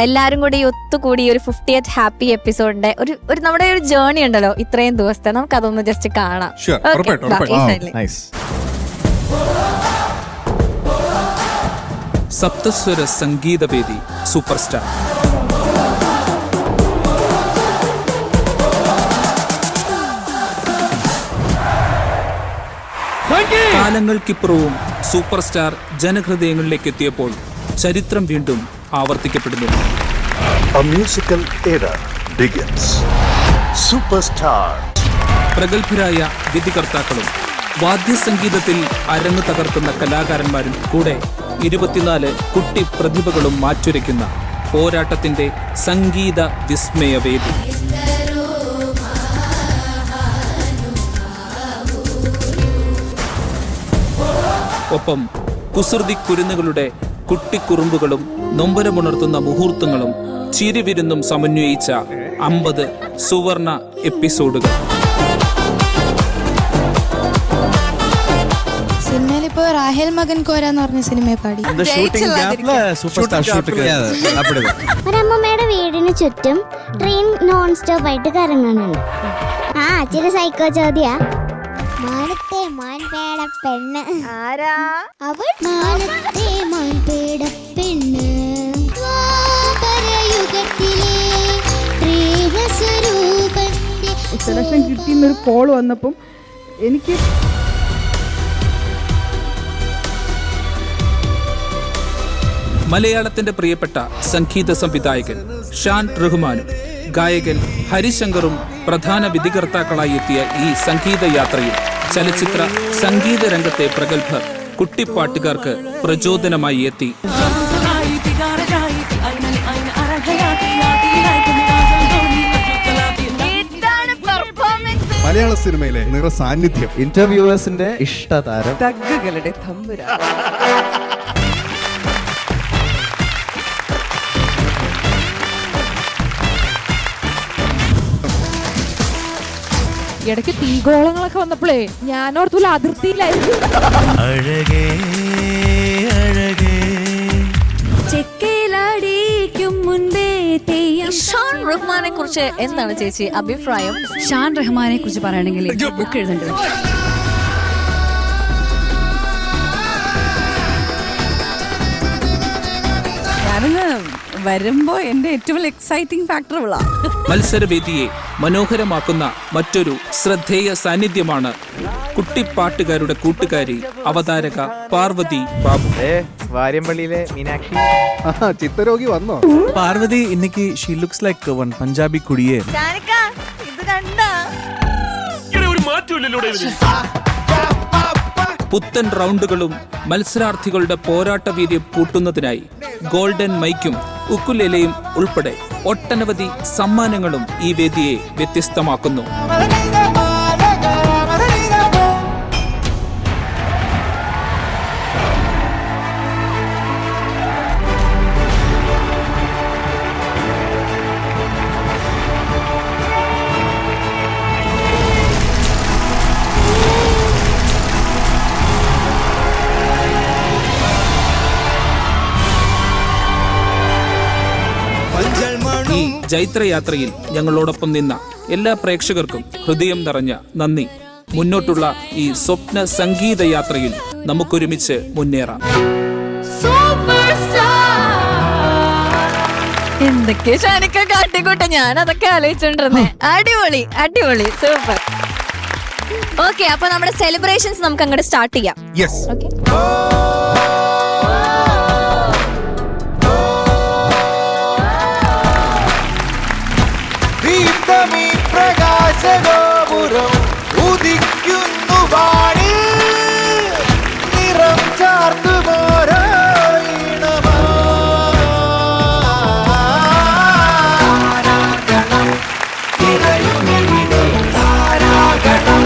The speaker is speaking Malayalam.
എല്ലാരും കൂടി ഒത്തുകൂടി ഒരു 50th ഹാപ്പി എപ്പിസോഡിന്റെ ഒരു നമ്മുടെ ഒരു ജേർണി ഉണ്ടല്ലോ ഇത്രയും ദിവസത്തെ, നമുക്ക് അതൊന്ന് ജസ്റ്റ് കാണാം. സപ്തസ്വര സംഗീതവേദി സൂപ്പർ സ്റ്റാർ. കാലങ്ങൾക്കിപ്പുറവും സൂപ്പർ സ്റ്റാർ ജനഹൃദയങ്ങളിലേക്ക് എത്തിയപ്പോൾ ചരിത്രം വീണ്ടും ആവർത്തിക്കപ്പെടുന്നു. പ്രഗത്ഭരായ വിധികർത്താക്കളും വാദ്യസംഗീതത്തിൽ അരങ്ങ് തകർക്കുന്ന കലാകാരന്മാരും കൂടെ 24 കുട്ടി പ്രതിഭകളും മാറ്റുരയ്ക്കുന്ന പോരാട്ടത്തിന്റെ സംഗീത വിസ്മയവേദി. ഒപ്പം കുസൃതി കുരുന്നുകളുടെ കുട്ടിക്കുറുമ്പുകളും നൊമ്പരമുണർത്തുന്ന മുഹൂർത്തങ്ങളും ചിരിവിരുന്നും സമന്വയിച്ച 50 സുവർണ എപ്പിസോഡുകൾ. സിനിമയിലിപ്പോ റാഹേൽ മകൻ കോര എന്ന് പറഞ്ഞ സിനിമയെ പാടി. ഒരമ്മമ്മയുടെ വീടിന് ചുറ്റും ട്രെയിൻ നോൺ സ്റ്റോപ്പ് ആയിട്ട് കറങ്ങുന്നുണ്ട്. ആ ചില സൈക്കോ ചോദ്യാ. മാനത്തെ മാൻപേട പെണ്ണ് ആരാ? അവൾ മാനത്തെ മാൻപേട പെണ്ണ്. സെലക്ഷൻ കിട്ടിയെന്നൊരു കോൾ വന്നപ്പം എനിക്ക് മലയാളത്തിന്റെ പ്രിയപ്പെട്ട സംഗീത സംവിധായകൻ ഷാൻ റഹ്മാനും ഗായകൻ ഹരിശങ്കറും പ്രധാന വിധികർത്താക്കളായി എത്തിയ ഈ സംഗീത യാത്രയിൽ ചലച്ചിത്ര സംഗീത രംഗത്തെ പ്രഗത്ഭർ കുട്ടിപ്പാട്ടുകാർക്ക് പ്രചോദനമായി എത്തി. മലയാള സിനിമയിലെ നിറ സാന്നിധ്യം, ഇന്റർവ്യൂവേഴ്സിന്റെ ഇഷ്ടതാരം, തഗ്ഗുകളുടെ തമ്പുരാൻ. ഇടയ്ക്ക് തീഗോളങ്ങളൊക്കെ വന്നപ്പോഴേ ഞാനോർത്തുള്ള അതിർത്തിയിലായിരുന്നു. ഷാൻ റഹ്മാനെ കുറിച്ച് എന്താണ് ചേച്ചി അഭിപ്രായം? ഷാൻ റഹ്മാനെ കുറിച്ച് പറയുകയാണെങ്കിൽ ബുക്ക് എഴുതേണ്ടത്. ഞാനൊന്ന് വരുമ്പോ എന്റെ ഏറ്റവും എക്സൈറ്റിംഗ് ഫാക്ടർ ഉള്ള മത്സരവേദിയെ മനോഹരമാക്കുന്ന മറ്റൊരു ശ്രദ്ധേയ സാന്നിധ്യമാണ് കുട്ടിപ്പാട്ടുകാരുടെ കൂട്ടുകാരി അവതാരക പാർവതി ബാബു. വാര്യമ്പള്ളിയിലെ മീനാക്ഷി ചിത്തരോഗി വന്നോ? പാർവതി ഇന്നേക്ക് she looks like one Punjabi കുടിയേ. പുത്തൻ റൗണ്ടുകളും മത്സരാർത്ഥികളുടെ പോരാട്ട വീര്യം കൂട്ടുന്നതിനായി ഗോൾഡൻ മൈക്കും ഉക്കുലേലയും ഉൾപ്പെടെ ഒട്ടനവധി സമ്മാനങ്ങളും ഈ വേദിയെ വ്യത്യസ്തമാക്കുന്നു. ഈ ജൈത്രയാത്രയിൽ ഞങ്ങളോടൊപ്പം നിന്ന എല്ലാ പ്രേക്ഷകർക്കും ഹൃദയം നിറഞ്ഞ നന്ദി. മുന്നോട്ടുള്ള ഈ സ്വപ്ന സംഗീത യാത്രയിൽ നമുക്കൊരുമിച്ച് മുന്നേറാം. എന്തൊക്കെ ഷാനിക്ക കാട്ടിക്കൂട്ടെ, ഞാൻ അതൊക്കെ ആലോചിച്ചോണ്ടിരുന്നേ. അടിപൊളി അടിപൊളി, സൂപ്പർ. ഓക്കെ, അപ്പൊ നമ്മുടെ സെലിബ്രേഷൻസ് നമുക്ക് അങ്ങോട്ട് സ്റ്റാർട്ട് ചെയ്യാം. ഓക്കെ, പ്രകാശഗോപുരം ഉദിക്കുന്നു വാണി, നിറം ചാർത്തുമോരായിണമാ. താരാഗണം